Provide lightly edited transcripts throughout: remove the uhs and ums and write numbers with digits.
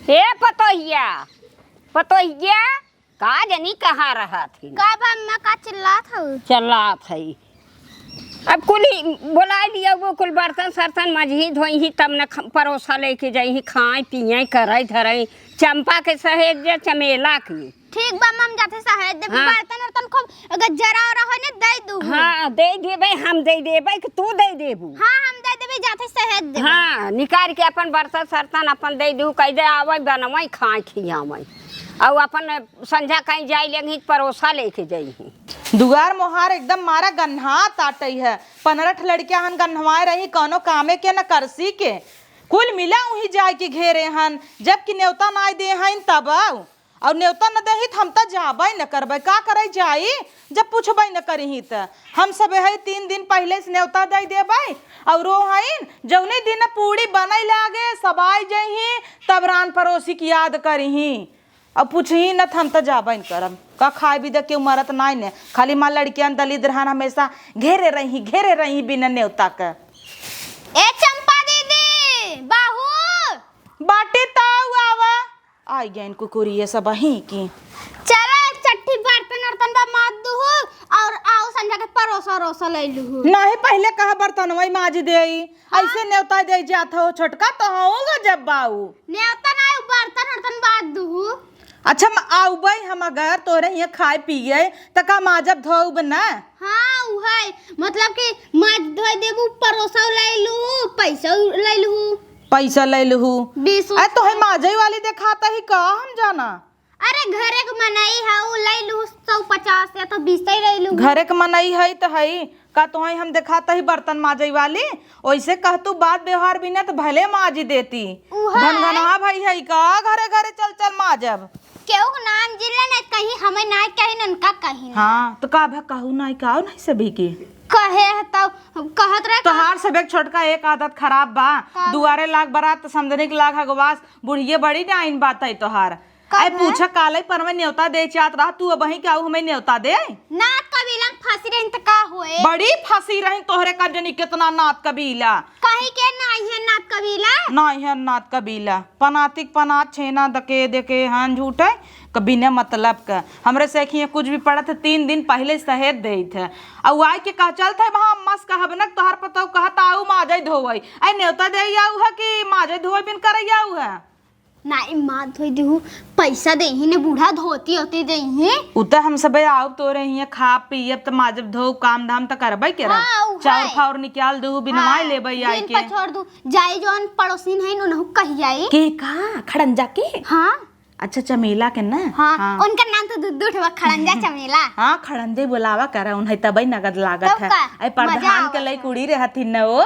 हे पतोहिया पतोहिया का जनी कहाँ रहा थी का अम्मा का चिल्लात है। अब कुल बोला लिया वो कुल बर्तन सर्तन मझी धोई तब न परोसा लेके जाई खाए पिए करे धरे चंपा के सहेज जे चमेला की ठीक बा मम जाते सहेज दे बर्तन वर्तन खूब अगर जरा और हो ने दे दू। हां दे देबे हम दे देबे कि तू दे देबू। हां हम दे देबे जाते सहेज दे। हां निकाल के अपन बर्तन सर्तन अपन दे दू कह दे आवे बनवाई खाए खियावे और अपन संझा कहीं जाई लेंगी परोसा लेके जाई। दुगार मोहार एकदम मारा गन्हा ताटई है 15 लड़कियां हन गन्हवाए रही कोनो कामे के न करसी के कुल मिला वही जाए के घेरे हन जबकि न्योता ना दे हन तब और न्योता न देही हम त जाबे न करबे का करे जाई जब पूछबे न करही त हम सब है 3 दिन पहले से न्योता दे देबे और रो हइन जौने दिन पूरी बनई लागे सबाई जही तब रान पड़ोसी की याद करही अब पूछही न हम त जाबे न करब का खाए भी दे के मरत नाई ने खाली मां लड़कियां दलित रहन हमेशा घेरे रही बिना न्योता के। ए चंपा दीदी बाहू बाटी ताऊ आवा आई गइन कुकुरिए सब ही की चलो चट्टी बर्तन वर्तन बा मार दू और आओ संजा के परोसा रोसा ले लू। नहीं पहले कहा बर्तन वही माज देई ऐसे न्योता दे जात हो छोटका तो होगा जब बाऊ न्योता ना बर्तन वर्तन बात दू। अच्छा आउबे हम अगर तोरे हिया खाए पिए त का माजब धोब ना। हां उ है मतलब कि माज धोई देबू परोसा ले लू पैसा ले लू 20 ए तो है माजई वाली देखाता ही का हम जाना। अरे घरे के मनई है उ ले लू 150 या तो 20 ही ले लू। घरे के मनई है तो है का तो हम दिखाता ही बर्तन माजई वाली वैसे कह तू बात व्यवहार बिना तो भले माजी देती घनघना भाई है का घरे घरे चल माजब केहू नाम जिले न कहीं हमें ना कहीं ननका कहीं। हां तो का भा कहू नहीं काऊ नहीं सभी की कहे तो कहत रहे तोहार सब एक छोटका एक आदत खराब बा दुआरे लाग बरात समझने के लाग हगवास बुढ़िए बड़ी नाइन बात है तोहार आई पूछा काले पर मैं न्योता दे चाहत रहा तू अब वही क्या हमें न्योता दे नात कबीला फांसी रही त का होए बड़ी फांसी रही तोहरे का जनी कितना नात कबीला कहीं के नहीं है नात कबीला नहीं है नात कबीला पनातिक पनात छेना दके देके हां झूठे कभी न मतलब का हमरे से खिए कुछ भी पड़ा था 3 दिन पहले सहेज दे थे और आई के कह चल थे वहां मस कहबनक तोहर पतो कहता आऊ माजे धोवई आई न्योता दे आऊ है कि माजे धोई बिन करे आऊ है नहीं मां धोई देहू पैसा देही ने बूढ़ा धोती होती देही उता हम सब आऊ तोरे हिया खा पियब त माजब धो काम धाम त करबै के चाउर फाउर निकाल दू बिनवाई लेबै आई के छोड़ दू जाई जोन पड़ोसिन है नु कही आई के का खड़ंजा के। हां अच्छा चमेला के ना हां उनका नाम तो दुद्दू ठवा खड़ंजा चमेला। हां खड़ंजे बुलावा कर उन है तबै नगद लागत है ए प्रधान के लई कुड़ी रे हथिन न ओ।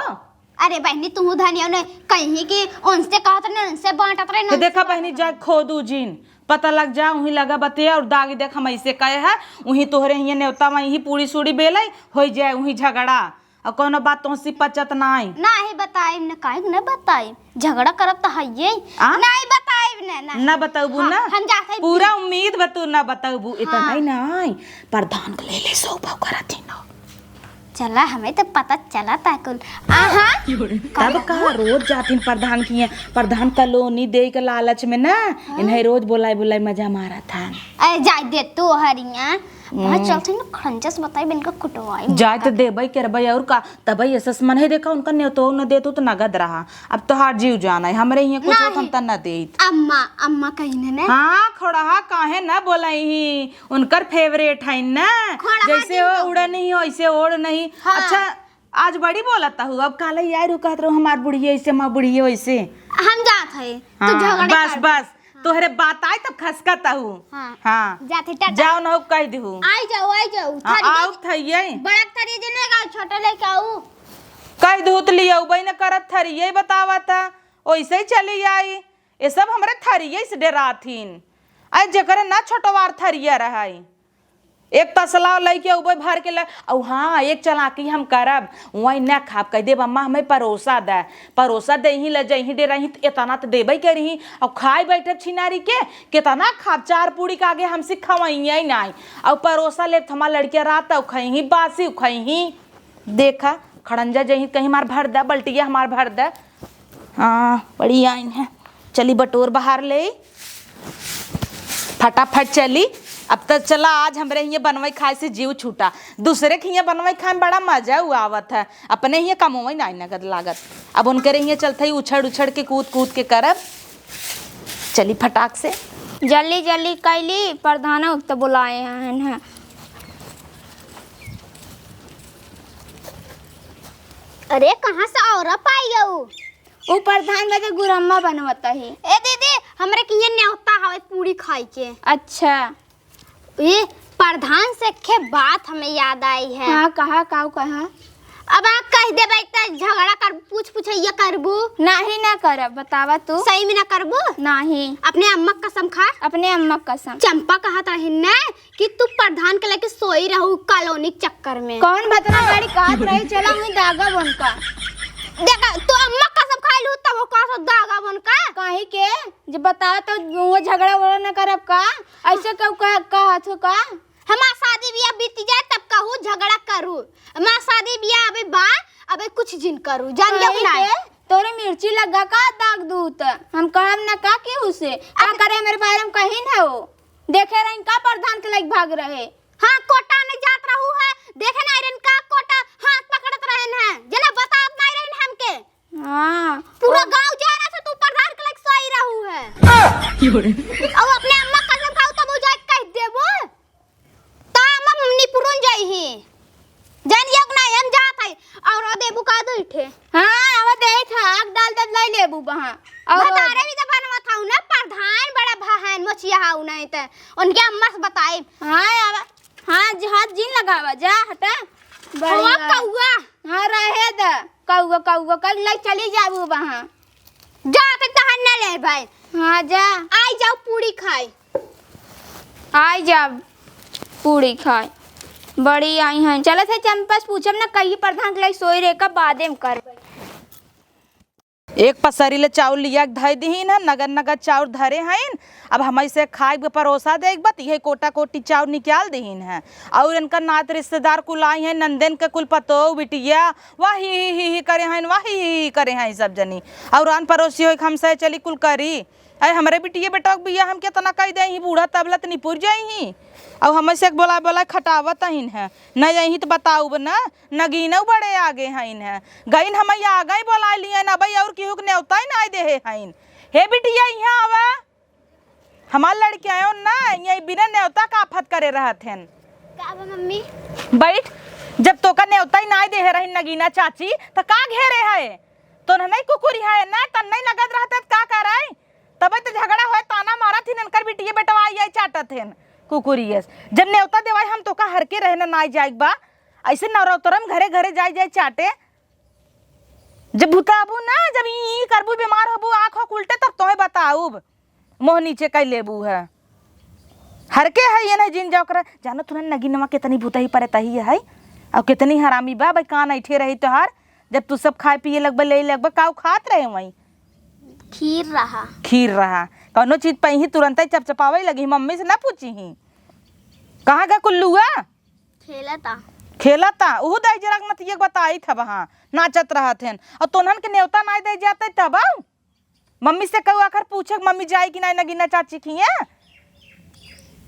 अरे बहनी तू धनिया ने कहीं कि उनसे कहत ने उनसे बांटत रहे तो देखा बहनी जा खोदू जीन पता लग जा वही लगा बतिया और दाग देख हम ऐसे कहे है वही तोहरे हिया न्योता वही पूरी सूड़ी बेलै हो जाए वही झगड़ा और कोनो बात तो सी पचत नाई नहीं बताई न काहे न बताई झगड़ा करब त हइए नहीं बताई ना बताबू ना हम जाते पूरा उम्मीद बतू ना बताबू इतना ही नहीं प्रधान के ले सौभाव करती ना चला हमें तो पता चला था कुल तब कहा रोज जाती प्रधान की प्रधान का लोनी दे के लालच में ना इन्हें रोज बुलाई मजा मारा था। अरे जाय दे तू हरिया बहुत चलते ना खंजस बताई बिनका कुटवाई जाय तो देबई करबई और का तबई ऐसा मन है देखा उनका न्योतो न देतू तो नगद रहा अब तो हार जीव जाना है हमरे यहाँ कुछ हम त न देत अम्मा कहीं ने हां खोड़ा काहे न बोलाई ही उनकर फेवरेट है ना जैसे हो उड़ा नहीं हो ऐसे ओढ़ नहीं। अच्छा आज बड़ी बोलता हूँ अब काले यार कहत रहो हमार बुढ़िया ऐसे माँ बुढ़िया वैसे हम जात है तो झगड़े बस तोहरे बात आई तब खसकता हूँ। हाँ जाते टाटा जाओ ना कह दू आई जाओ आओ थइये बड़ा थरी जने गाँव छोटा लेके आऊ कह दू तो लिया उबई न करत थरिये बतावा था वैसे ही चली आई ये सब हमरे थरिये से डराथीन आई जकरे ना छोटवार थरिया रहाई एक तसला लेके उबे भर के ले और हाँ एक चलाकी हम करब वही न खाब कह देब अम्मा हमें परोसा दे ही ले जही डे रही इतना तो देबे करी और खाए बैठे छिनारी के कितना खाब 4 पूड़ी के आगे हमसे खवैया नहीं और परोसा ले हमार लड़किया रात खही बासी खही देखा खड़ंजा जही कहीं मार भर दे बल्टिया हमार भर दे। हाँ बड़ी आइन है चली बटोर बाहर ले, फटाफट चली। अब तक चला आज हमरे हियाँ बनवाई खाए से जीव छूटा, दूसरे के हियाँ बनवाई खाए में बड़ा मजा हुआ आवत है, अपने हियाँ कमोई नहीं नगद लागत। अब उनके हियाँ चलते ही उछड़ उछड़ के कूद कूद के करब। चली फटाक से जल्दी जल्दी कैली, प्रधान तो बुलाए हैं। अरे कहाँ से और पाई गऊ? वो प्रधान बजे गुरम्मा बनवता ही। ए दीदी हमरे किये न्योता हवे पूरी खाई के। अच्छा ये प्रधान से के बात हमें याद आई है। हाँ कहा अब आप कह दे भाई झगड़ा कर पूछैया करबू नहीं ना करब, बतावा तू सही में ना करबू नहीं। अपने अम्मा कसम खा, अपने अम्मा कसम। चंपा कहा था हिन्ने कि तू प्रधान के लेके सोई रहू कॉलोनी चक्कर में। कौन भतना गाड़ी काट रही चला हुई दागा बनका देखा तू अम्मा कसम खा लू तब वो का दागा बनका काहे के जब बतावा तो वो झगड़ा वाला ना करब का ऐसे कब कहा तो का हमार शादी बियाह बीत जाए तब कहूँ झगड़ा करूँ। हमार शादी बियाह अबे बा अबे कुछ दिन करूँ जान जाओ ना तोरे मिर्ची लगा का दाग दूत हम कहब ना का के उसे का करे मेरे बारे में कहीं ना हो देखे रही का प्रधान के लायक भाग रहे। हाँ कोटा नहीं जात रहू है देखे ना आयरन का कोटा हाथ पकड़त रहन है जना बतात नहीं रहन हमके। हाँ पूरा गांव जा रहा था तू प्रधान के लायक सही रहू है। अब अपने अम्मा कसम खाऊ तब जाए कह देबो पुरन जाई ही जान योग ना हम जात है और देबू का बैठे। हां अब देख आग डाल दे लाई लेबू वहां और बतारे भी तो बनवा थाऊ ना प्रधान बड़ा बहन मछिया हाउ नहीं त उनके अम्मा से बताए। हां अब हां हाथ जिन लगावा जा हटा बड़ा कौवा। हां रहे द कौवा कल लाई चली जाबू वहां जात तहन ना ले भाई। हां जा आई जाओ पूरी खाए आई जा पूरी खाए बड़ी आई हैं चलो थे चंपा से पूछम ना कहीं प्रधान के लिए सोई रे का बादेम कर। एक पसरी ले चाउर लिया धय दीन है नगर नगर चाउर धरे हैं। अब हम ऐसे खाए परोसा दे बत यही कोटा कोटी चाउर निकाल दीन है और इनका नात रिश्तेदार कुल आई हैं नंदन के कुल पतो बिटिया वाह ही करे हैं वाह ही करे हैं सब जनी और आन पड़ोसी हो हमसे चली कुल करी अरे हमारे बिटिया बेटा बिया हम कितना कह दे बूढ़ा तबलत निपुर जाई और हम से बोला खटावत हिन है न यही तो बताऊ ना नगीनऊ बड़े आगे हइन है गईन हम आ गई बोला लिए ना भाई और केहू के न्योता ही ना दे हइन हे बिटिया यहाँ आवा हमार लड़के आयो ना यही बिना न्योता का आफत करे रहत हन मम्मी बैठ जब तो का न्योता ही ना दे रही नगीना चाची तो का घेरे है तो नहीं कुकुरी है ना तन नहीं लगत रहते का करे तब तो झगड़ा हो ताना मारा थी ननकर बिटिया बेटवा आई चाटत हन कुकुरियस जब न्योता देवाई हम तो का हर के रहना ना जाए बा ऐसे नवरतरम घरे घरे जाए चाटे जब भूताबू ना जब ई करबू बीमार होबू आँखों उल्टे तब तोहे बताऊब मोह नीचे कई लेबू है हर के है ये नहीं जिन जाओ कर जानो तुरंत नगीनवा कितनी भूता ही परे तही है और कितनी हरामी बा भाई कान ऐठे रही तो हर जब तू सब खाए पिए लगभग ले लगभग काऊ खात रहे वहीं खीर रहा कौनो चीज पही ही तुरंत ही चपचपावे लगी मम्मी से ना पूछी ही कहाँ का कुल्लुआ खेलता उहु दे जरक मत ये बताई था वहाँ नाचत रहत हन और तोनहन के न्योता ना दे जाते तब मम्मी से कहू आखिर पूछे मम्मी जाए कि नहीं नगीना चाची की है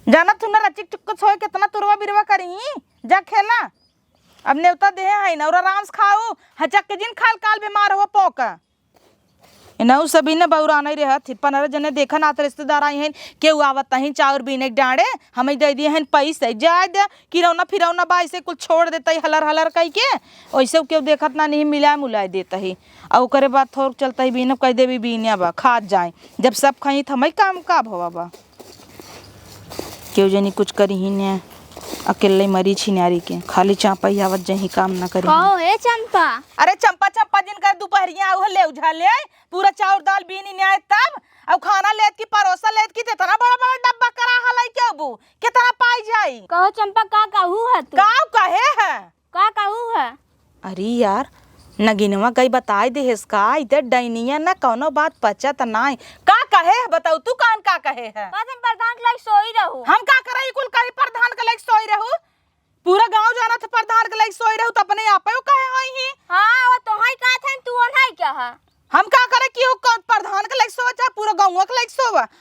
जाना तू ना रचिक चुक्क सोए कितना तुरवा बिरवा करी जा खेला अब न्योता दे है ना और आराम से खाओ हचक के जिन खाल काल बीमार हो पौका इनहु सभी ने बउरा नहीं रहा थी 15 जने देखा ना रिश्तेदार आई हैं केहू आवत नहीं चाउर बीने डांडे हमें दे दिए हैं पैसे जाए दे किरौना फिरौना बा ऐसे कुछ छोड़ देता ही हलर हलर कह के वैसे केहू देखत ना नहीं मिला मुलाय देता ही और करे बाद थोड़ चलता ही बीने कह देवी बीनिया बा खाद जाए जब सब खाई थमई काम का भवा बा केहू जनी कुछ करी ही ने अकेले मरी छिनारी के खाली चांपा ही आवत जही काम ना करी ए चंपा अरे चंपा चंपा जिनका दोपहरिया आउ ले उझा ले पूरा चाउर दाल बीन न्याय तब अब खाना लेत की परोसा लेत की इतना बड़ा बड़ा डब्बा करा हलाई के अबू कितना पाई जाई कहो चंपा का कहू है तू का कहे है का कहू है अरे यार नगीनवा कई बताई दे इसका इधर डैनिया ना कोनो बात पचत नाई का कहे है बताऊ तू कान का कहे है बस हम प्रधान के लायक सोई रहू हम का करई कुल कही प्रधान के लायक सोई रहू पूरा गांव जाना था प्रधान के लायक सोई रहू त अपने आप ही कहे होई ही हां वो तो हाई का थे तू नहीं क्या है हम का करे कि प्रधान के लायक सोचा पूरा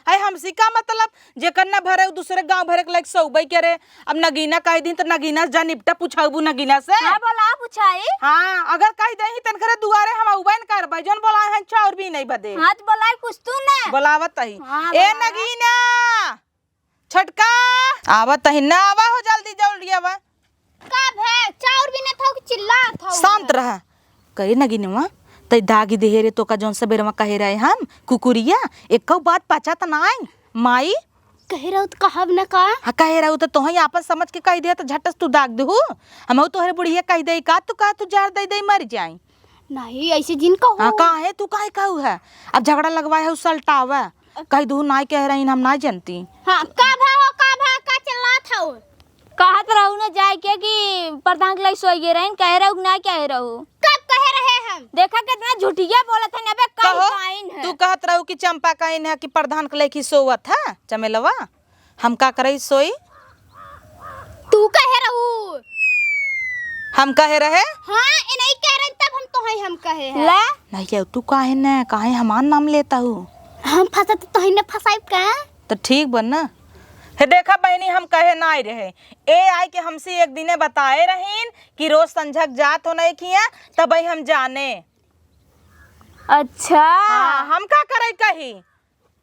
है हमसी का मतलब जे करना भरे दूसरे गांव भरे के लायक सौबई करे। अब नगीना कह दी तो नगीना जा निपटा पूछाबू नगीना से। हां बोला पूछाई। हां अगर कह दही तन करे दुआरे हम उबैन करबै जन बोला है चाउर भी नहीं बदे। हां तो बोलाई कुछ तू ने बोलावत ही ए नगीना छटका आवत ही ना आवा हो जल्दी जल्दी आवा। कब है चाउर भी न था चिल्ला था। शांत रह कही नगीनवा तई दागी देहे रे तो का जोन सबेरवा कहे रहे हम कुकुरिया एक बात पचा त नाई माई कहे रहू तो कहब न का। हाँ कहे रहू तो तोही आपस समझ के कह दे तो झटस तू दाग देहू हम तोहरे बुढ़िया कह दे का तू जार दे दे मर जाई। नहीं ऐसे जिन कहू। हाँ काहे तू काहे कहू है अब झगड़ा लगवाए है उलटावा कह दू नाई कह रही हम ना जानती। हां का चिल्ला था कहत रहू न जाए के कि प्रधान के लिए सोइए रहन कह रहू ना कह रहू कब कह रहे हम देखा कितना झूठिया बोलत है अबे काइन है। तू कहत रहू कि चंपा काइन है कि प्रधान के लेकी सोवत है चमेलवा हम का करई सोई। तू कह रहू हम कहे रहे। हां ए नहीं कह रहे तब हम तो है हम कहे है ले नहीं है तू काहे न काहे हमार नाम लेता हूँ हम फंसा तो ही न फंसाई का तो ठीक बन ना हे देखा बहनी हम कहे ना आई रहे ए आई के हमसे एक दिने बताए रहीन कि रोज संझक जात हो नहीं किया तब हम जाने। अच्छा हाँ, हम का करे कही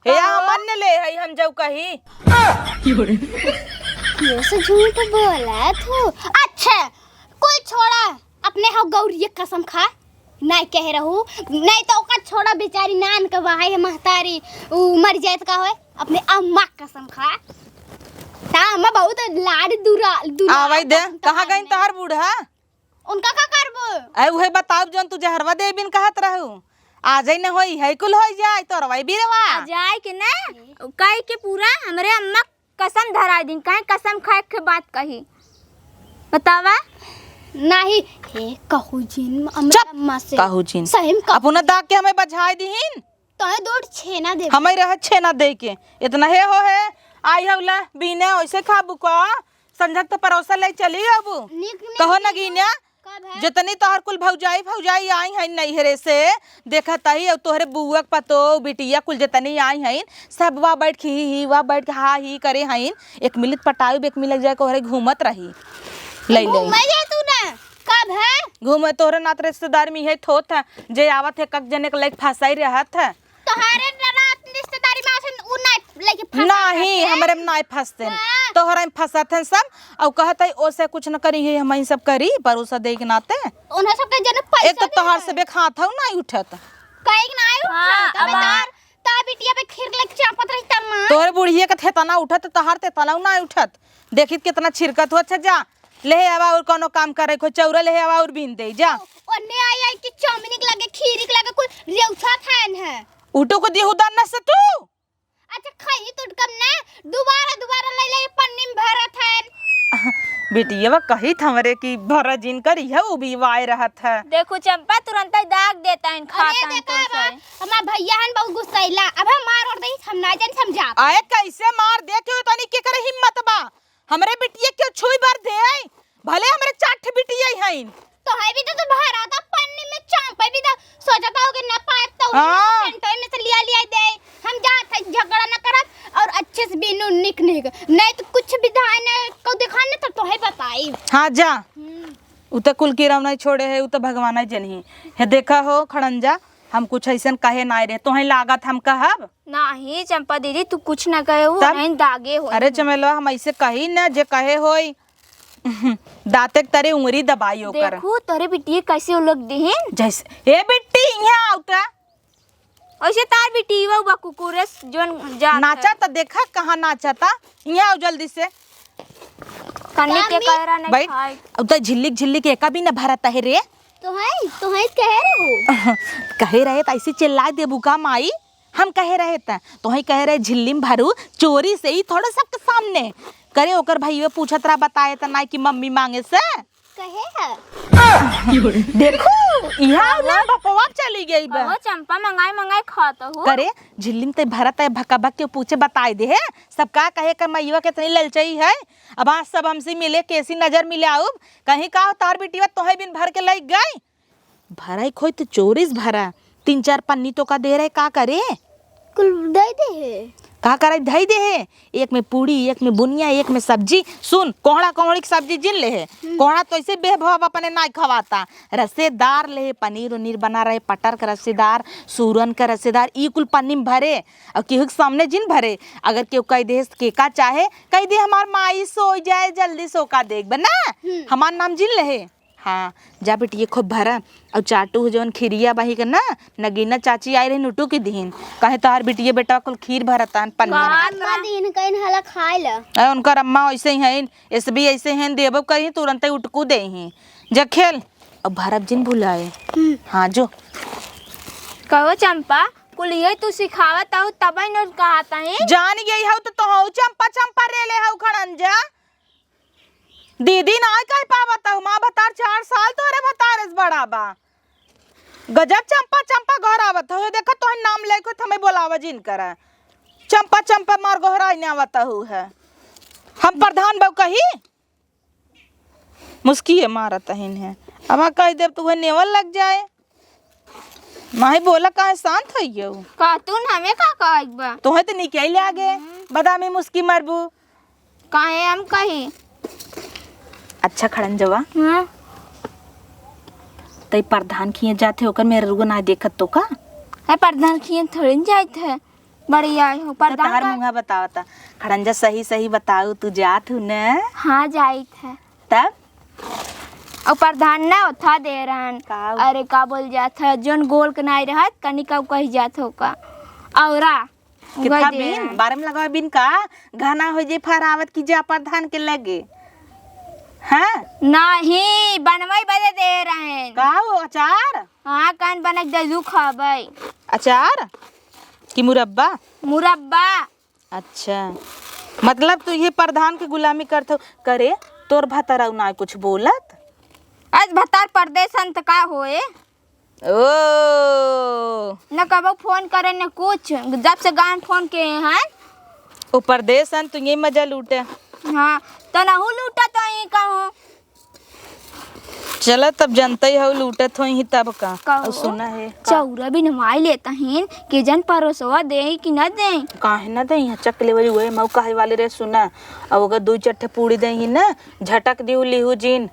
हे हमन ने ले है हम जब कही ये से झूठ बोला तू। अच्छा कोई छोड़ा अपने हो गौरी कसम खा नहीं कह रहू नहीं तो ओका छोड़ा बेचारी नान के बहाई है महतारी मर जात का होए अपने अम्मा कसम खा ता अम्मा बहुत लाड दूरा आवाई दे कहां गई तोहर बूढ़ा उनका का करबो ए उहे बताओ जन तू जहरवा दे बिन कहत रहू आ जाई न होई है कुल होई जाए तोरवाई बिरवा आ जाए के ना काई के पूरा हमरे अम्मा कसम धरा दिन काहे कसम खाए के बात कही बतावा नहीं हे कहू जिन अम्मा से कहू जिन सही में अपना दाग के हमें बझाई दीहिन तो दो छेना दे हमें रह छेना दे के इतना हे हो है आई हवला बिना ऐसे खाबू का संझक तो परोसा ले चली अब कहो नगीना जितनी तोहर कुल भौजाई आई है नहीं हरे से देखत ही और तोहरे बुआ पतो बिटिया कुल जितनी आई है सब वा बैठ ही वा बैठ के हा ही करे हैं एक मिनट पटाऊ एक मिनट जाए को घूमत रही ले ले तू ना कब है घूमे तोहरे नात रिश्तेदार में है थोत है जे आवत है कक जने के लायक फसाई रहत है तोहरे रात रिश्तेदारी में उ लेके फंसा नहीं हमरे में नहीं फंसते तोहरा में फंसत हैं सब और कहत है ओसे कुछ न करी है हम सब करी परोसा दे के नाते उन्हें सब के जन पैसा एक तो तोहर से बेखात हूं नहीं उठत काहे ना आयो तब ता बिटिया पे खीर लेके चापत रही तब तोहरे बुढ़िया के थेतना उठत तोहर तेतना नहीं उठत देखित कितना छिरकत हो। अच्छा जा ले आवा और कोनो काम करे को चौरा ले आवा और बीन दे जा ओने आई कि चाउमीन के लगे खीर के लगे कुछ रेउछा थान है उठो को दिहुदान न से तू अच्छा खाई तो कम ना दोबारा ले पन्नी में भरा थान बेटिया वा कही हमरे की भरा जिन करी है वो भी वाय रहत है। देखो चंपा तुरंत ही दाग देता है खाता है तो से हमार भैया हन बहुत गुस्सैला अब मार और दई हम ना जान समझा आए कैसे मार दे के तनी के करे हिम्मत बा हमरे बिटिया के छुई भर दे भले हमरे चाठ बिटिया हईन तो है भी तो भरा था पन्नी में चांपा भी तो सोचता हो कि ना पाए तो घंटे में से लिया दे हम जात झगड़ा ना करत और अच्छे से बिनु निक नहीं तो कुछ विधान को दिखाने तो है बताई। हां जा उ त कुल की राम नहीं छोड़े है उ त भगवान ही जनही है देखा हो खड़ंजा हम कुछ ऐसन कहे ना रे तोहे लागत हम कहब नहीं चंपा दीदी तू कुछ ना कहे हो नहीं दागे हो। अरे चमेलवा हम ऐसे कही ना जे कहे होई दाते तरे उंगली दबाई ओकर देखो तोरे बिटिया कैसे उलग देहन जैसे ए बिट्टी यहां आवता ऐसे तार बिटिया बा कुकुरस जोन जा नाचा त देखा कहां नाचता यहां आओ जल्दी से कन्ने के कहरा नहीं बैठ अब तो झिल्लिक झिल्लिक एका भी न भरता है रे तो है कह रहे हो कहे रहे त ऐसे चिल्ला देबू का माई हम कहे रहे त तो ही कहे रहे झिल्ली में भरू चोरी से ही थोड़ा सबके सामने करे ओकर भईवे पूछत रहा बताए त ना कि मम्मी मांगे से कहे है देखो यहां ना बपवा चली गई बा ओ चंपा मंगाई खाता हो करे झिल्ली में ते भरत है भक्का भक के पूछे बताए दे है सब का कहे कर मैया के तनी ललचई है अब आज सब हमसे मिले कैसी नजर मिले आऊ कहीं का तार बेटीवा तोहे बिन भर के लई गई भराई खोई तो चोरीस भरा 3-4 पन्नी तो का दे रहे का करे कुल दे दे है का करे धई दे है, एक में पूड़ी, एक में बुनिया, एक में सब्जी। सुन कोहड़ा कोहड़ी की सब्जी जिन ले है, कोहड़ा तो ऐसे बेभव अपने नाई खवाता, रसेदार ले पनीर उनीर बना रहे, पटर का रसेदार, सूरन का रसेदार, ई कुल पन्नी में भरे और केहू के सामने जिन भरे। अगर केहू कह दे के का चाहे कह दे हमार माई सो जाए जल्दी सो का देख बना हमार नाम जिन ले। हाँ जा बेटी ये खूब भरा और चाटू जवन खीरिया बाही का ना नगीना चाची आई रही नुटू के दिन कहे तार बेटिया बेटा कुल खीर भरतान पन्नी अम्मा दिन कहीं हला खाए ला अरे उनका अम्मा ऐसे ही हैं, ऐसे भी ऐसे हैं, देबो कहीं तुरंत ही उठकू दे ही जा खेल अब भरब जिन भुलाए। हाँ जो कहो चंपा कुल ये तू सिखावत हो तब ही न कहता है जान गई हो तो हो चंपा चंपा रे ले हो खड़ंजा दीदी ना कह पावत हो माँ बतार 4 साल तोरे बतारस बड़ा बा गजब चंपा चंपा घर आवत हो देखो तो नाम लेको हमें बोलावा जिन करा चंपा चंपा मार गोहरा नहीं आवत हो है हम प्रधान बाबू कही मुस्की है मारत है अब कह दे तू नेवल लग जाए माही बोला काहे शांत है ये का तू हमें का कहब बा तोहे तो निकल आगे बदामी मुस्की मारबू काहे हम कही अच्छा खड़न जवा हां तई प्रधान खिए जाते होकर मेरे रुगो ना देखत तो का है प्रधान खिए थोड़ी जात है बढ़िया हो प्रधान तार मुंगा बतावता खड़ंजा सही सही बताऊ तू जात हूं ना। हां जाइत है तब और प्रधान ना उठा दे रहन का अरे का बोल जात है जोन गोल के नाई रहत कनिका कही जात हो का औरा कितना बिन बारे में लगावे बिन का घना हो जे फरावत की जा प्रधान के लगे। हाँ नहीं बनवाई बजे दे रहे हैं का वो अचार हाँ कान बनक दे दू खाबई अचार कि मुरब्बा मुरब्बा अच्छा मतलब तू ये प्रधान की गुलामी करते करे तोर भतरा ना कुछ बोलत आज भतार परदेसन त का होए ओ न कबो फोन करे न कुछ जब से गान फोन के हैं ओ परदेसन तू ये मजा लूटे। हाँ तो नहु लूटा तो ही कहूँ चला तब जनता ही हो लूटत हो ही तब का कहो। सुना है चौरा भी नवाई लेता हैं कि जन परोसवा दे कि न दे काहे ना दे चकले वाली हुए मऊ काहे वाले रे सुना अब अगर 2 चट्टे पूड़ी दे ही ना झटक दिहु लिहु जिन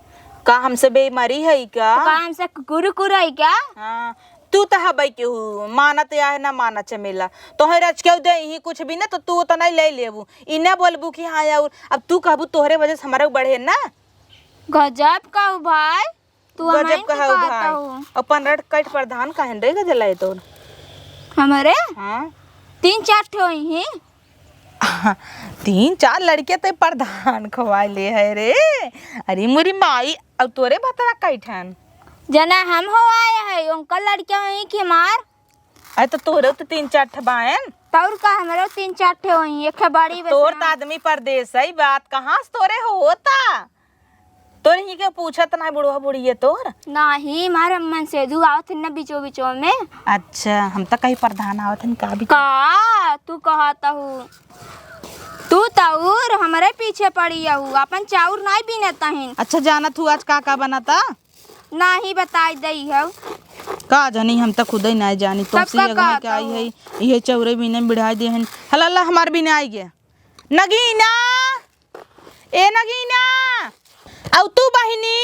का हमसे बेमारी है क्या तो का हमसे कुरकुर है क्या हाँ तू तो हबई के हूँ मानत या है ना माना चमेला तोहे रच के दे ही कुछ भी ना तो तू तो नहीं ले लेबू इने बोलबू कि हाँ यार अब तू कहबू तोहरे वजह से हमारे बढ़े ना गजब का भाई तू गजब कहा भाई और 15 कट प्रधान काहे रे गजलाए तो हमारे हाँ 3-4 ठो ही 3-4 लड़के तो प्रधान खवाए ले है रे अरे मुरी माई अब तोरे बतरा कैठन जना हम हो आए है उनका लड़कियां ही कि मार अरे तो तोरे तो 3-4 ठबायन तौर का हमारे 3-4 ठो ही एक बड़ी तोर तो आदमी परदेस है बात कहाँ से तोरे होता तोरे ही के पूछत ना बुढ़वा बुढ़ी है तोर नहीं मारे मन से दू आवत न बीचो बीचो में अच्छा हम तो कहीं प्रधान आवत हन का भी का तू कहता हूँ तू तौर हमारे पीछे पड़ी हूँ अपन चाउर नहीं बीनता है अच्छा जाना तू आज का बनाता नहीं बताई दई है का जानी हम तो खुद ही नहीं जानी तो तब का घर के आई है ये चौरे बिने बिढ़ाई दे हन हल्ला हमार बिने आई गया नगीना ए नगीना औ तू बहिनी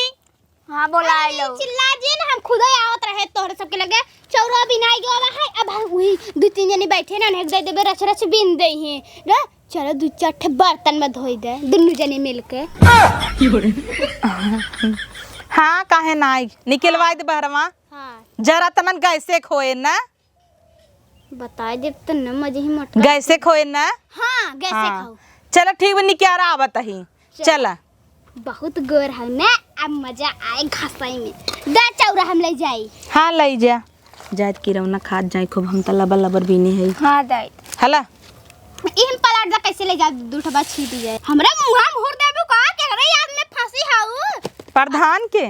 हाँ बोला लो चिल्ला जी ना हम खुद ही आवत रहे तोहरे सबके लगे चौरा बिनाई गवा है अब वही 2-3 जने बैठे ना नेक दे देबे रच रच बिन दे ही रे चलो 2-4 ठे बर्तन में धोई दे दोनों जने मिलके हाँ काहे नाई निकलवाई दे बहरवा हां जरा तमन गैसे खोए ना बताई दे तो न मजे ही मोट गैसे खोए ना हां कैसे खाओ चलो ठीक बनी क्या आवत ही चला बहुत गोर है ना अब मजा आए घासाई में दा चौरा हम ले जाई हाँ ले जा जात की रौना खाद जाए खूब हम तो लबर लबर बीने है हाँ दाई हला इहम पलाट दा कैसे ले जा दूठबा छीट जाए हमरा मुंहा मोहर देबो का के रे याद में फंसी हाउ प्रधान के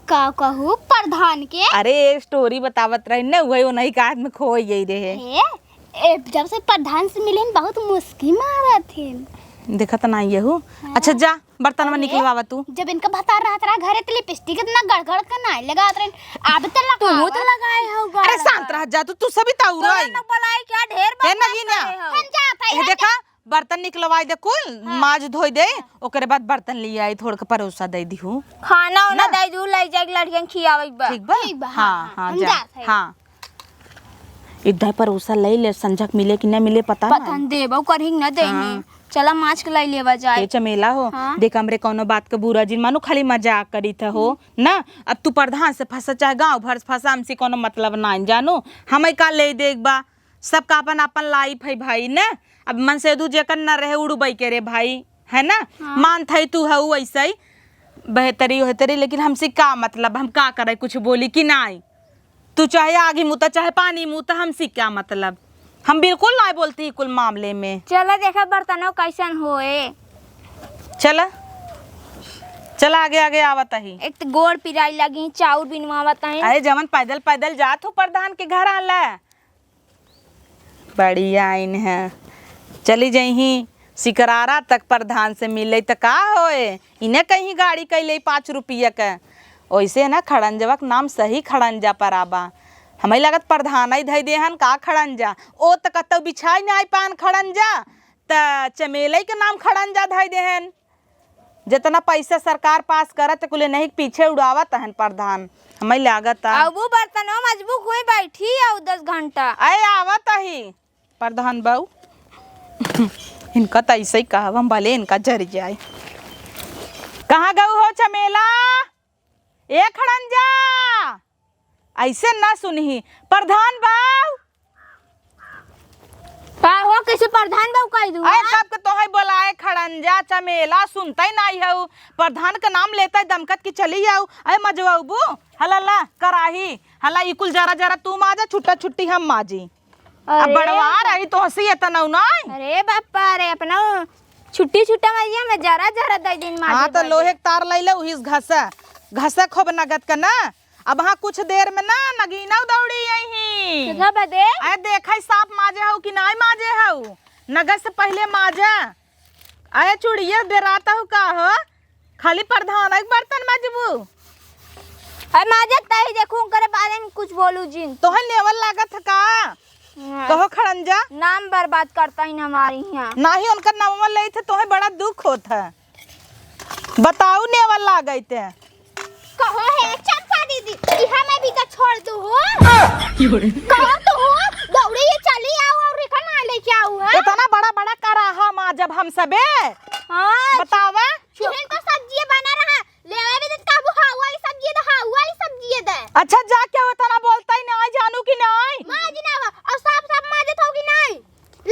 का कहू प्रधान के अरे स्टोरी बतावत रही ना वही नहीं का में खोई गई रहे ए जब से प्रधान से मिले बहुत मुस्की मारा थी देखा तो नहीं है हूँ। अच्छा जा बर्तन में निकलवावा तू। जब इनका बता रहा था घरे तो लिपस्टिक इतना गड़गड़ का नहीं लगा रहे अब तो लगा तुम तो लगाए हो अरे शांत रह जा तू सभी ताऊ रही न बोलाई क्या ढेर है नगीना हम जाता ए देखा बर्तन निकलवाई दे कुल माज धोई दे ओकरे बाद बर्तन ले आई थोड़ के परोसा दे दी हूँ खाना उना दे दू ले जाके लड़कियन खियावे बा। ठीक बा हाँ हाँ हम जा जात हई। हाँ इधर परोसा ले ले संजक मिले कि न मिले पता पता न देबो करही न देही चला माछ के लाई लेवा जाए ये चमेला हो हाँ। देख हमरे कोनो बात के बुरा जिन मानो खाली मजाक करी थ हो ना अब तू प्रधान से फंसा चाहे गांव भर से फंसा हमसे कोनो मतलब ना जानो हमें का ले देख बा सबका अपन अपन लाइफ है भाई ना अब मन से दू जेकर न रहे उड़ुबई के रे भाई है ना मान थई तू है वैसे ही बेहतरी लेकिन हमसे का मतलब हम का करे कुछ बोली कि नहीं तू चाहे आगे मुँह चाहे पानी मुँह हमसे क्या मतलब हम बिल्कुल नहीं बोलती कुल मामले में। चला देखा बर्तनों कैसन होए चला चला आगे आगे आवत ही एक तो गोड़ पिराई लगी चाउर बिनवावत है अरे जवन पैदल पैदल जात हो प्रधान के घर आला बढ़िया इन है चली जही सिकरारा तक प्रधान से मिले तो का होए इन्हें कहीं गाड़ी कैले 5 रुपया के वैसे ना खड़ंजवा के नाम सही खड़ंजा पर आबा हमें लगत प्रधान ही धई देहन का खड़ंजा ओ तो कतौ बिछाई नहीं पान खड़ंजा त चमेले के नाम खड़ंजा धई देहन जितना पैसा सरकार पास करत कुल नहीं पीछे उड़ावत हन प्रधान हमें लागत अब वो बर्तनों मजबूत हुई बैठी और 10 घंटा अरे आवत ही प्रधान बाबू इनका तो ऐसे ही कहा हम भले इनका जर जाए। कहाँ गऊ हो चमेला ए खड़ंजा ऐसे ना सुनही प्रधान बाऊ का हो कैसे प्रधान बाबू कह दूं अरे कब के तोहे बोलाए खड़ंजा चमेला सुनता ही नहीं है प्रधान का नाम लेता है दमकत की चली आओ अरे मजवाबू हला ला कराही हला इकुल जरा जरा तू माजा छुट्टा छुट्टी हम माजी अब बड़वा रही तो हंसी है तनौ नहीं। अरे बापा अरे अपना छुट्टी छुट्टा मारिया में जरा जरा दे दिन मार हाँ तो लोहे के तार ले लो उस घसा घसा खूब नगद का ना अब हाँ कुछ देर में ना नगीना दौड़ी यही बदे अरे देखा सांप माजे हो कि नहीं माजे हो नगद से पहले माजा अरे चुड़िया बेराता हो का हो खाली प्रधान एक बर्तन माजबू अरे माजा तही देखूं करे बारे में कुछ बोलू जिन तो है लेवल लागत का कहो खड़ंजा नाम बर्बाद करता ही हमारी यहाँ नहीं उनका नाम ले थे तो बड़ा दुख होता है बताओ नेवल लागई थे कहो है चंपा दीदी इहा मैं भी का छोड़ दू हो कहो तो हो दौड़े ये चली आओ और रेखा ना लेके आओ है इतना बड़ा बड़ा कराहा माँ जब हम सबे हां बतावा चिकन को सब्जी बना रहा लेवे भी तो काबू हाउ वाली सब्जी दे हाउ वाली सब्जी दे अच्छा जा क्या होता ना बोलता ही नहीं जानू कि नहीं माज ना और साफ साफ माजे थो कि नहीं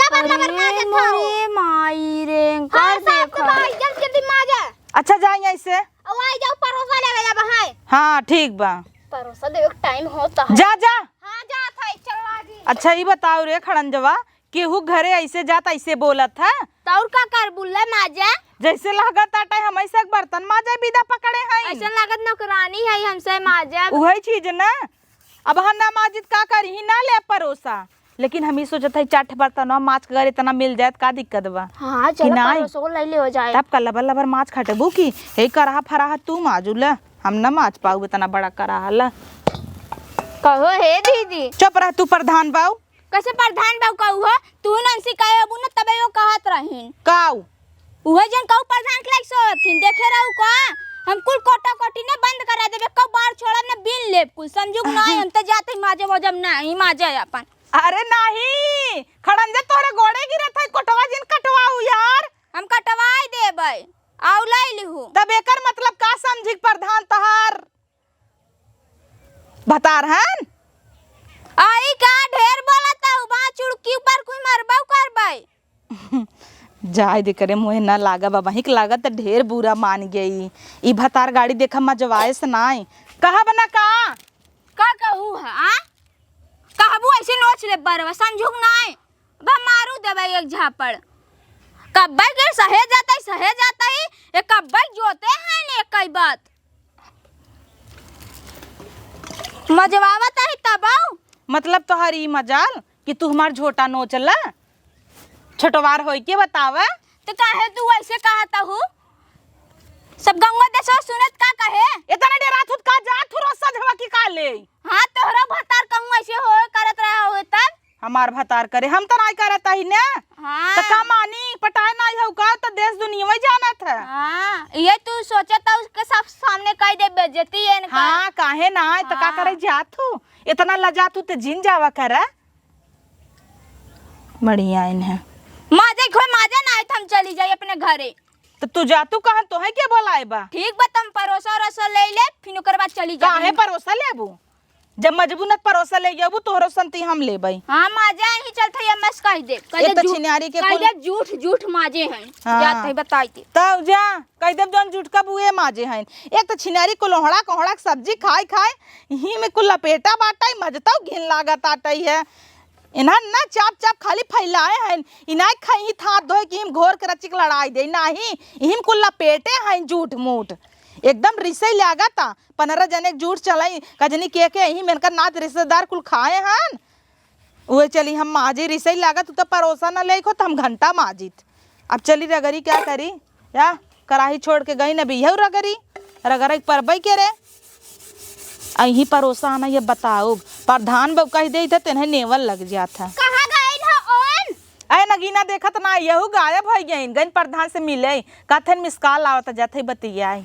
लबर लबर माजे थो अरे माई रे कर देखो भाई जल्दी माजे अच्छा जाए ऐसे अब आ जाओ परोसा ले जा भाई हाँ ठीक बा परोसा दे टाइम होता है जा जा हां जा था चला जी अच्छा ये बताओ रे खड़ंजवा केहू घरे ऐसे जाता ऐसे बोलत है तौर का कर बुल्ला माजा जैसे लागत आटा हमेशा एक बर्तन माजे बिदा पकड़े हैं ऐसा लागत नौकरानी है हमसे माजा वही चीज ना अब हम ना माजिद का करी ही ना ले परोसा लेकिन हम ही सोचत है 4 बर्तन माछ कर इतना मिल जाए का दिक्कत बा हां चलो परोसा को ले ले हो जाए तब का लबर लबर माछ खटबू की हे कराहा फराहा तू माजुला हम ना माछ पाऊ इतना बड़ा कराहा ला कहो हे दीदी चुप रह तू प्रधान बाऊ कैसे प्रधान बाबू कहू हो तू नंसी काहे अबू न तबे वो कहत रहिन काऊ उहे जन कहू प्रधान के लाइक सोथिन देखे रहू का हम कुल कोटा कोटी ने बंद करा देबे कब बार छोड़ा न बिन लेब कुल समझू नहीं हम त जाते माजे मजम नहीं माजे अपन अरे नहीं खड़ंजा तोरे गोड़े गिरत है कोटवा जिन कटवाऊ यार हम कटवाई देबे आउ लाई लिहू तब एकर मतलब का समझी प्रधान तहार बता रहन आई का ढेर बोलता हूं बा चुड़की ऊपर कोई मरबा करबै जाय दे करे मुहे ना लागा बाबा हिक लागत त ढेर बुरा मान गई ई भतार गाड़ी देखा मजवाए से नाई कहा बना का कहू है आ कहबू ऐसे नोच ले बरवा समझू नहीं बा मारू देबे एक झापड़ कब्बै के सहे जाता ही ये कब्बै जोते हैं ने कई बात मजवावत है तबाऊ मतलब तोहरी मजाल कि तू हमार झोटा नोचला छोटवार होई के बतावा तो काहे तू ऐसे कहता हूँ? सब गंगा देशो सुनत का कहे? इतना देर रात का जा तू रोज सजवा की काले। हाँ तोहरा भतार कहूँ ऐसे हो करत रहा हो तब। हमार भतार करे हम तो नहीं करता ही ने। हाँ तो का मानी पटाए नहीं हो का तो देश दुनिया में जाना था। हाँ ये तू सोचता उसके सब सामने कह दे बेइज्जती है इनका। हाँ काहे ना तो का करे जात तू इतना लजा तू तो जिन जावा कर बढ़िया इन्हें माजे खोए माजे ना हम चली जाए अपने घरे। तो तू जा तू कहां तो है के बोलाए बा। ठीक बा तुम परोसा रसो ले ले फिर ओकर बाद चली जा। काहे परोसा लेबू जब मजबूरत परोसा ले जाबू तोहरो संती हम लेबई। हाँ माजे ही चलते है मस कह दे ये तो छिनारी के कह दे झूठ झूठ माजे हैं। हाँ। जात है बताई दे तब जा कह देब जौन झुटका बुए माजे हैं। एक तो छिनारी को लोहड़ा कोहड़ा सब्जी खाए खाए ही में कुल लपेटा बाटा मजता घिन लागत आटई है। इन्हा ना चाप चाप खाली फैलाए हैं इना खाई था धोए कि हिम घोर के रचिक लड़ाई दे नाही हिम कुल लपेटे हैं झूठ मूठ एकदम रिसई लागा था 15 जने झूठ चलाई कजनी के ही मेनकर नात रिश्तेदार कुल खाए हैं वो चली हम माजी रिसई लागा तू तो परोसा न ले तो हम घंटा माजित। अब चली रगरी क्या करी या कराही छोड़ के गई न बिहू रगरी रगरी परबई के रे अही परोसा आना ये बताओ प्रधान बब कह दे थे तेने नेवल लग जाता। कहां गइल हो ओन? अरे नगीना देखत ना यहू गायब हो गई गन प्रधान से मिले कथन मिसकाल आवत जाते बतियाई।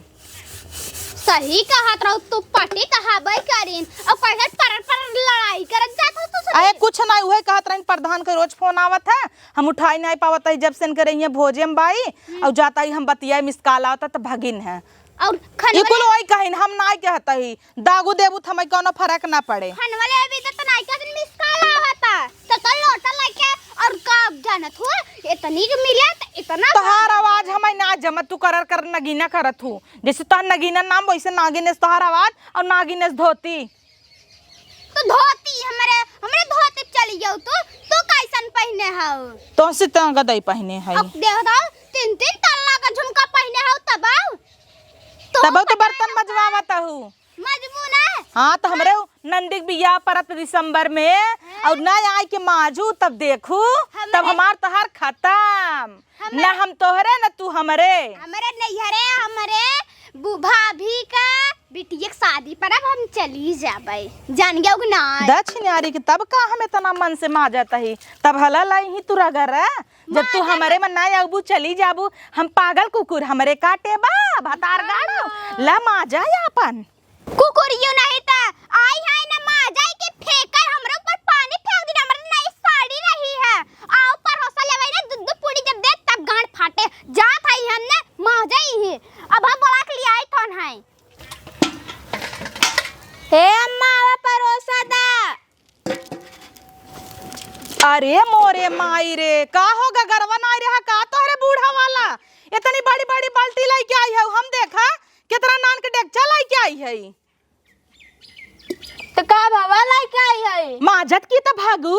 सही कहत रहो तू पटी कहाबई करीन और कैसे पर लड़ाई करत जात हो तू। अरे कुछ ना हुए कहत रही प्रधान के रोज फोन आवत है हम उठाई नहीं पावत है जब से करे भोजे में बाई और जाता ही हम बतियाई मिसकाल आवत तो भगिन है और ये कुल वही कहिन हम नहीं कहता ही दागू देबू थमई कोनो फर्क ना पड़े। खन वाले अभी तो नहीं का दिन मिसकाल आवता तो कल लोटा लेके और का जानत हो इतनी के मिले तो इतना तोहार आवाज हमें ना जमत तू कर नगीना करत हूँ जैसे तोहार नगीना नाम वैसे नागिनेश तोहार आवाज और नागिनेश धोती। तो धोती हमरे धोती चली जाऊ तो कैसन पहने हो? तो से तंग दई पहने है अब देख दो 3-3 तल्ला का झुमका पहने हो तब तो बर्तन मजवावत हूँ मजबून है। हाँ तो हमरे नंदी बिया परत दिसंबर में और न आई के माजू तब देखू तब हमार तोहार खत्म न हम तोहरे न तू हमरे नैहरे हमरे भाभी का बिटिया के शादी पर अब हम चली जाबे जान गया कि ना दक्षिणारी के तब का हमें तना मन से मा जाता ही तब हला लाई ही तू रगर जब तू हमारे में ना आबू चली जाबू हम पागल कुकुर हमरे काटे बा भतार गाड़ो ला मा जाए अपन कुकुर यू नहीं था आई है ना मा जाए के फेंकर हमरे ऊपर पानी फेंक दी हमरे नई साड़ी रही है आओ पर हौसला लेवे ना दूध पूरी जब दे तब गांठ फाटे जा था हमने मा जाई है अब हम बोला के लिए आई कौन है? हे अम्मा आवा परोसा दा। अरे मोरे माई रे का होगा गरवा ना रहा का तोहरे बूढ़ा वाला इतनी बड़ी बड़ी बाल्टी लाई के आई है हम देखा कितना नान के डेकचा लाई के आई है तो का बाबा लाई के आई है माजत की तो भागू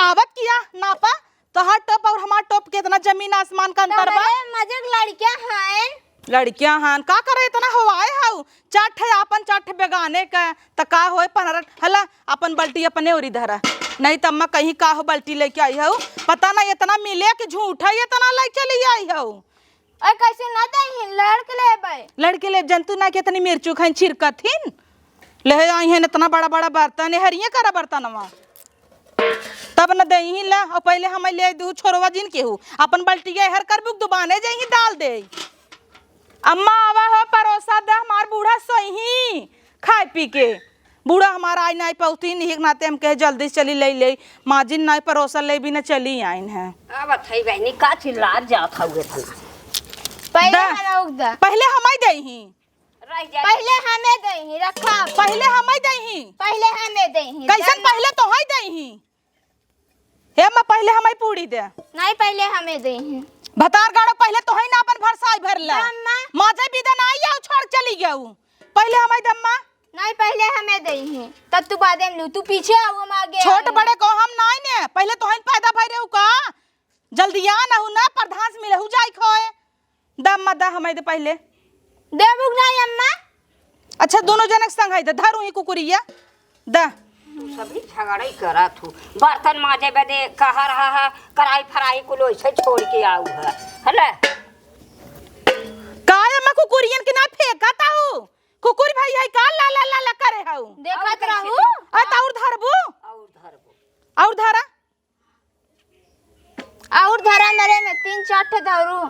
आवत किया नापा तोहार टॉप और हमार टॉप कितना जमीन आसमान का अंतर बा। मजे लड़कियां हैं लड़कियां हान का करे इतना हवाए हाउ चाट है अपन चाट बेगाने का त का होए 15 हला अपन बल्टी अपने ओरी धरा नहीं त अम्मा कहीं का हो बल्टी लेके आई हूँ पता नहीं इतना मिले कि झूठ है इतना ले चली आई हूँ। और कैसे ना दही लड़के लड़के ले जंतु ना के इतनी मिर्चू खाई छिरकथिन ले आई है इतना बड़ा बड़ा बर्तन हरिये करा बर्तनवा तब न दही ला और पहले हम ले दू छोरवा जिन के हूँ अपन बल्टी हर कर बुक दुबाने जाई डाल दे। अम्मा आवा हो परोसा दे हमार बूढ़ा सही खाए पी के बूढ़ा हमारा आई नहीं पौती नहीं नाते हम कहे जल्दी चली ले ले माजिन नहीं परोसा ले भी न चली आइन है। अब थई बहनी का चिल्ला जात हउए तना पहले हमाई दही रह जा पहले हमें दही रखा पहले हमाई दही पहले हमें दही कैसन पहले तो है दही हे मैं पहले हमाई पूरी दे नहीं पहले हमें दही भतार गाड़ो पहले तो है ना अपन भरसाई भरला अम्मा। माजे बिदन आई या छोड़ चली गऊ पहले हमाई दम्मा नहीं पहले हमें दही तब तू बाद में लू तू पीछे आओ हम आगे छोट बड़े को हम नहीं ने पहले तो है पैदा भई रहू का जल्दी आ ना हूं ना प्रधान से मिलहु जाई खोए दम्मा दा हमाई दे पहले देबुक नहीं अम्मा अच्छा दोनों जनक संग है धरू ही कुकुरिया दा सभी झगड़ाई करत हूँ बर्तन माजे बदे कहा रहा है कराई फराई कुल वैसे छोड़ के आऊ है हले काय मैं कुकुरियन के ना फेंकता हूँ कुकुर भाई है का ला ला ला ला करे हूँ देखत रहू आ ताउर धरबू और धरा और धरा नरे में 3-4 ठे धरू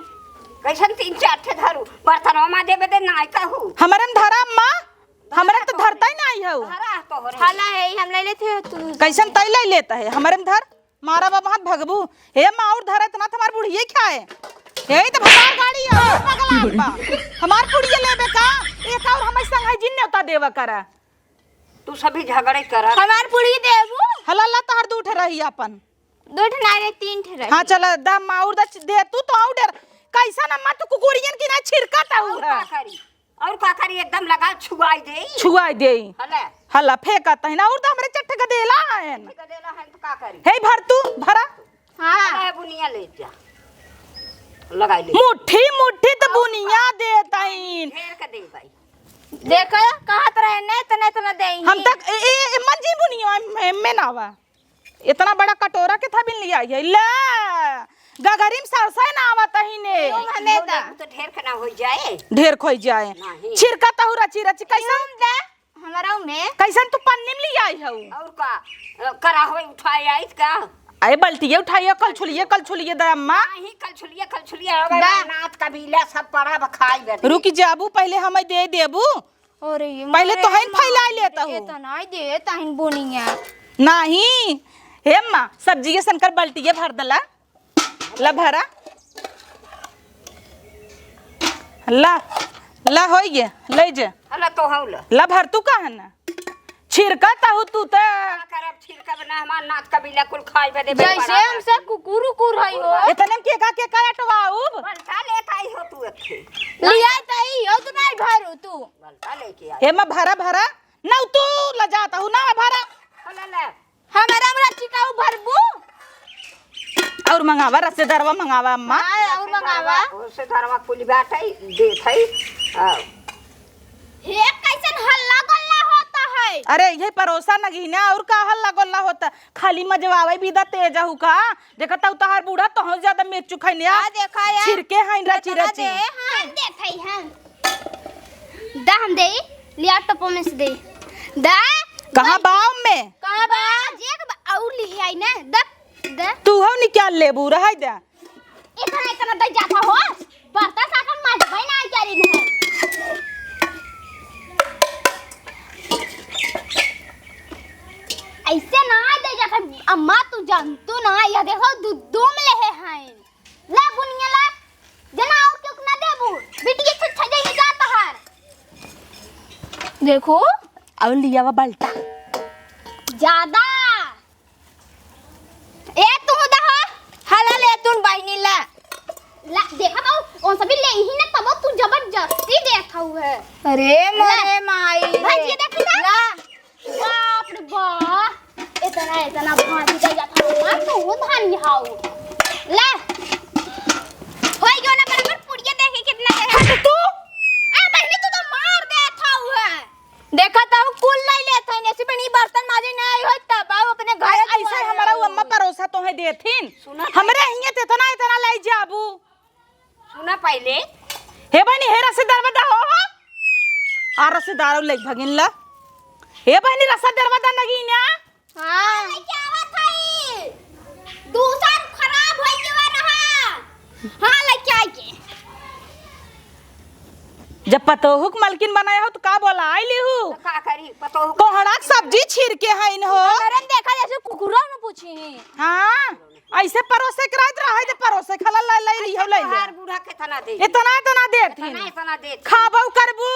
कैसन 3-4 ठे धरू बर्तनवा में देबे दे नाय कहू हमारे में धरा अम्मा हमारे तो धरता ही नहीं है धरा तो हो खाला है हम ले लेते तू कैसन तै ले लेता है हमारे में धर मारा बाबा हाथ भगबू हे माँ और धरा इतना तुम्हार बुढ़िए खाए यही तो भसार गाड़ी है पगला बा हमार बुढ़िए लेबे का एक और हम संग है जिन्ने उता देवा करा तू सभी झगड़े कर हमार पूरी देबू हलाला तहर दूठ रही अपन 2 ठे ना रे 3 ठे रही हाँ चल दा माउर दा दे तू तो और डर कैसा ना मा तू कुकुरियन की ना छिरकता हुआ और का करी एकदम लगा छुआई दे छुआई दे हले हला फेंकता है ना और तो हमरे चट्टे का देला है का देला है तो का करी हे भर तू भरा हां अरे बुनिया ले जा लगाई ले मुट्ठी मुट्ठी तो बुनिया देताइन ढेर के दे भाई देख कहत रहे ने तना दे हम तक ए मंजी बुनिया में नावा इतना बड़ा कटोरा के था बिन लिया है ले गगरीम सरसा ना आवत ही ने हमें दा तो ढेर के ना हो जाए ढेर खोई जाए नहीं। छिरकता हुरा चिरच कैसन दे हमारा में कैसन तू पन्नी में लिया है और का करा होए उठाए आई का अरे बल्टिए उठाइए कल छुलिए दा अम्मा नहीं कल छुलिए अब नाथ कबीला सब पड़ा बखाई बैठ रुक जाबू पहले हमें दे देबू अरे पहले तो हइन फैला लेता हूँ इतना ही दे ताइन बोनिया नहीं हे अम्मा सब्जी के संकर बल्टिए भर दला ला भरा ला ला होई गे ले जे हला तो हौल ला भर तू का है ना छिरकता हूँ तू तो करब छिलका बना हमार नाथ कबीला कुल खाई बदे जैसे हमसे कुकुर है हो इतने में के हटवाऊ बलता लेके आई हो तू अच्छे लिया तई हो तो नहीं भरू तू बलता लेके आई हे मैं भरा भरा ना तू ला जाता हूँ ना भरा हला ले हमारा हमरा चिकाऊ भरबू और मंगावा रसेदारवा मंगावा अम्मा हां और मंगावा से धरवा कुल बाटई देथई हे कैसन हल्ला गल्ला होता है अरे ये परोसा नगीना और का हल्ला गोल्ला होता खाली मजवावे भी दा तेज हु का देखता हूँ तहार बूढ़ा तो ज्यादा मिर्च खैने आ देखा यार छिरके हैं रची रची हां देखै हम दा हम दे लिया टपो में से दे दा कहां बाव में कहां बा जेक और ली आई ना दा तू हो निकाल ले बू रह दे इतना दे जाता हो बर्ता साकन मार भाई ना करी न ऐसे ना दे जाता अम्मा तू जानतू ना या देखो दूध में ले हैं ला बुनिया ला जना और क्यों ना देबू बिटिया छछ जाई जाता है देखो अब लिया वा बल्टा ज्यादा ए तू दहा हला ले तू बहिनी ला ला देखा तो कौन सा भी ले ही ना तब तू जबरदस्ती देखा हुआ है अरे मोरे माई भाई देख ला बाप रे बाप इतना भाजी दे जाता है तो धान हाउ ला होई गयो ना बराबर पुड़िया देखे कितना है तू आ बहिनी तू तो मार देता हुआ देखा तो कुल नहीं लेता है ऐसे बनी बर्तन माजे नहीं होता बाबू अपने घर ऐसा हमारा अम्मा परोसा तो है देथिन हमरे हिया ते इतना लाई जाबू सुना पहले हे बनी हे रसेदार बदा हो आ रसेदार ले भगिन ला हे बनी रसेदार बदा नगीना हां क्या बात है दूसरा खराब हो गया रहा हां लेके आके जब पतोहुक मलकिन बनाया हो तो का बोला आइली हूँ तो का करी पतो कोहड़ा सब्जी छीर के है इन हो अरे देखा जैसे कुकुरा न पूछी हाँ ऐसे परोसे कराइत रहा है परोसे खला लाई लाई लियो लाई हर बूढ़ा के तना दे इतना देथिन इतना दे खाबो करबू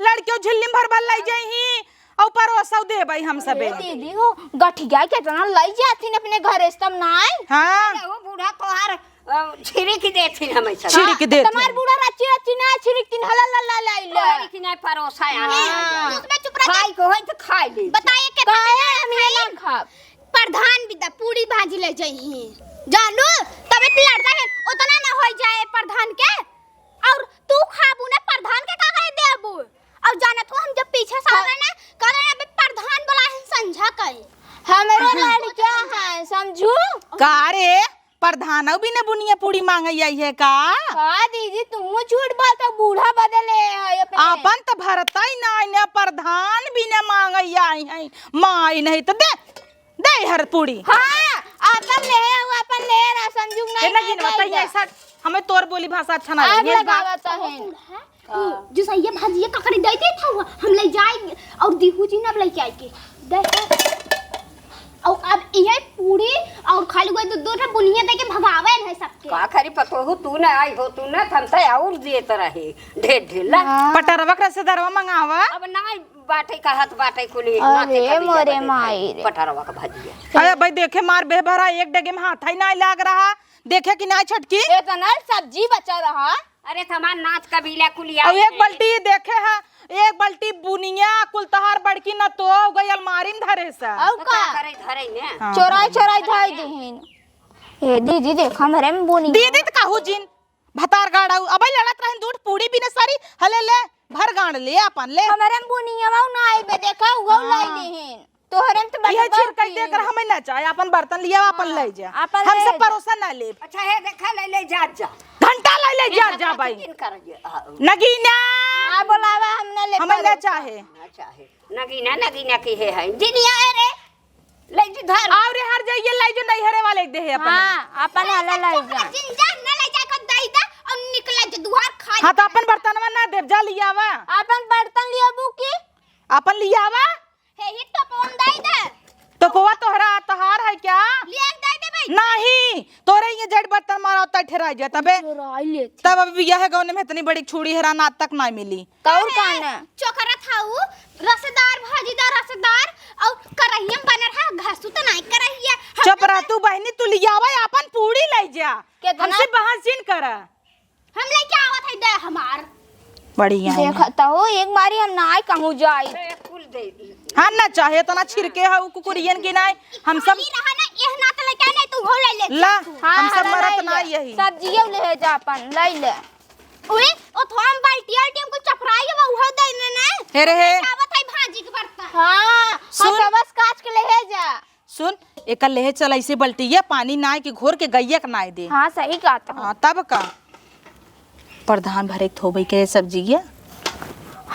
लड़कियों झिल्लिम भर भर लाई जही और परोसा देबई हम सबे दीदी हो गठिया के तना लई जाथिन अपने घरे तब नाई हाँ वो बूढ़ा तोहार छिरी की देथिन हमेशा छिरी के देथिन तुम्हार बूढ़ा रची रची ना छिरिक तीन हला ला लाई ले तोहरी की नहीं परोसा आना उसमें चुप रह खाई को होई तो खाई ले बताइए के हम ना खा प्रधान विदा पूरी भाजी ले जही जानू तबे लड़ता है उतना ना हो जाए प्रधान के और तू खाबू ना प्रधान के का कहे देबू और जाना तो हम जब पीछे से आवे ना करे अबे प्रधान बोला है समझा कई हमरो लड़का है समझू का रे प्रधानौ भी ने बुनिया पूरी मांगई आई है का? हाँ दीदी तुम झूठ बोलता बूढ़ा बदले है अपने। अपन तो भरता ही ना प्रधान भी न मांगई आई है माई नहीं तो दे दे हर पूरी। हाँ अपन ले ना संजुग नहीं ना गिन बताइए ऐसा हमें तोर बोली भाषा अच्छा ना आग लगे लगावता है। जो सही भाजिया ककड़ी दे दे था हम ले जाएंगे और दीहू जी न लेके आएंगे दे। और अब ये पूरी और खाली कोई दूध है बुनिया दे के भगावे है सबके। का खरी पतो हो तू ना आई हो तू ना थमता और देत रहे ढेर ढेला। पटरवा का से दरवा मंगावा। अब ना बाटे का हाथ बाटे कुली अरे मोरे माई रे। पटरवा का भाजिया। अरे भाई देखे मार बेभरा एक डगे में हाथ ही ना लाग रहा देखे कि ना छटकी इतना सब्जी बचा रहा। अरे थमान नाच कबीला कुलिया। अब एक बाल्टी देखे है एक बाल्टी बुनिया कुलतहार बड़की न तो गई अलमारी में धरे से। और तो का का करे धरे ने। हाँ। चोराई धाई दीहिन। ए दीदी देख हमरे में बोनी दीदी तो कहू जिन भतार गाड़ा अब लड़त रहन दूध पूरी भी न सारी हले ले भर गाड़ ले अपन ले हमरे में बोनी आऊ ना आई बे देखा उगौ लाई दीहिन तोहरे में तो ये छिर कई देकर हमें ना चाहे अपन बर्तन लिया अपन ले जा अपन हम ले सब जा। परोसा ना ले अच्छा है देखा ले ले जा जा। घंटा ले जा भाई किन कर जे नगीना आ बोलावा हमने ले हमें ना चाहे अच्छा है नगीना की है जिनिया रे ले जी धर और हर जाइए ले जो नहीं हरे वाले दे है अपन हां अपन हला लाई जा। जिंजा न ले जाए को दई दे और निकला जो दुआर खा। हां तो अपन बर्तनवा ना देव जा लियावा अपन बर्तन लिया बुकी अपन लियावा हे ही तो पवन दई दे तो पोवा तोहरा तहार है क्या ले दई दे भाई। नहीं तोरे ये जड़ बर्तन मारा होता ठहराई जा तबे चोराई ले तब अभी यह गाँव में इतनी बड़ी छुड़ी हैरान आज तक ना मिली। कौर काना चोकरा थाऊ रसदार भाजीदार रसदार और करहिया बन रहा घासू तो नहीं करहिया। चुप रह तू बहनी तू लियावा अपन पूरी ले जा कितना? हमसे बहस जिन कर हम ले क्या आवत है दे हमार बढ़िया है। देखता हो एक बारी हम ना कहूं जाई। अरे फूल दे हाँ ना चाहे तो ना छिड़के है कुकुरियन की ना हम सब खाली रहा ना एह ना तो लेके नहीं तू हो ले ले। ला हाँ, हम सब हला मरत लाई ना ले। यही सब्जियों ले जा अपन लाई ले। ओए ओ थोम बाल्टी आल्टी हमको चपराई है वो दे ने हे रे हे आवत है भाजी के बर्तन। हां सुन। बस काट के ले जा। सुन एक ले चल ऐसे बल्टिया पानी ना के घोर के गैया के ना दे। हां सही कहता हूं। हाँ तब का प्रधान भरे थोबई के सब्जी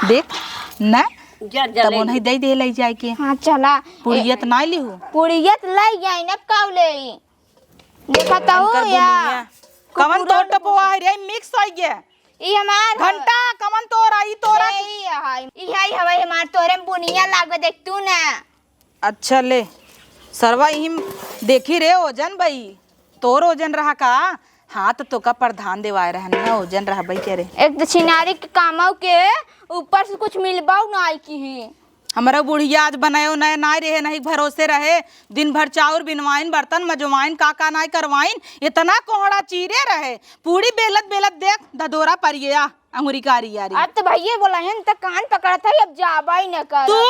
देख ना जा जा तब उन्हें दे दे ले जाए के हां चला पुड़ियत ना लिहू पुड़ियत लाई जाई न काउले देखता हो अंकर या बुनिया कवन तो टपवा है रे मिक्स हो गया ई हमार घंटा कवन तोरा ई तोरा ई हाई हवा हमार तोरे में बुनिया लागबे देख तू ना। अच्छा ले सरवा यही देखी रे ओजन भाई तोर ओजन रहा का हाथ तो का प्रधान देवाए रहन ना ओजन रहा भाई के रे एक तो छिनारी के कामौ के ऊपर से कुछ मिलबाऊ ना आई की ही। हमारा बुढ़िया आज बनायो नए ना रहे नहीं भरोसे रहे दिन भर चाउर बिनवाइन बर्तन मजवाइन का नाई करवाइन इतना कोहड़ा चीरे रहे पूरी बेलत बेलत देख धदोरा परिया अंगुरी कारी यारी अब तो भैया बोला है त कान पकड़त है अब जाबा ही न कर। तू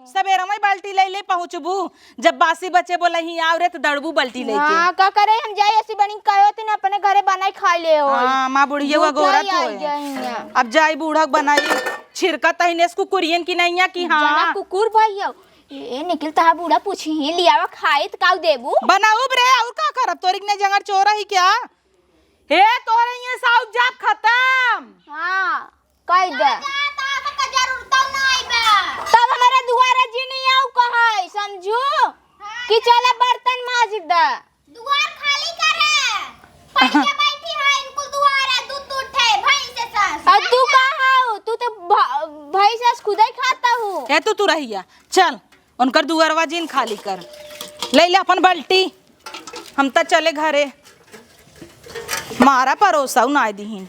सवेरा में बाल्टी ले ले पहुंचबू जब बासी बच्चे बोले ही आव रे तो दड़बू बाल्टी लेके। हां का करे हम जाई ऐसी बनी कयो त अपने घरे बनाई खाई ले हो। हां मां बुढ़िया का गोरा तो है अब जाई बूढ़क बनाई छिरका तहिने कुकुरियन की नैया की जना हां कुकुर भैया ए निकल ता बूढ़ा पूछी ही लियावा खाए त काऊ देबू बनाऊ रे और का करब तोरी ने जंगर चोरा ही क्या हे तोरे ये साउ जाप खत्म। हां कह दे तावा का जरूरत नहीं बा। तब हमारा दुआरा जी नहीं आऊ कहै समझू कि चला बर्तन माज दे दुआर खाली करे पढ़ के बैठी है इनको दुआर है दूध उठे भैंस से सास। और तू कहां तू तो भाई से खुद ही खाता हूं। हे तू रहिया चल उनकर दुअरवा जिन खाली कर ले ले अपन बाल्टी हम त चले घरे मारा परोसा ना दीहिन।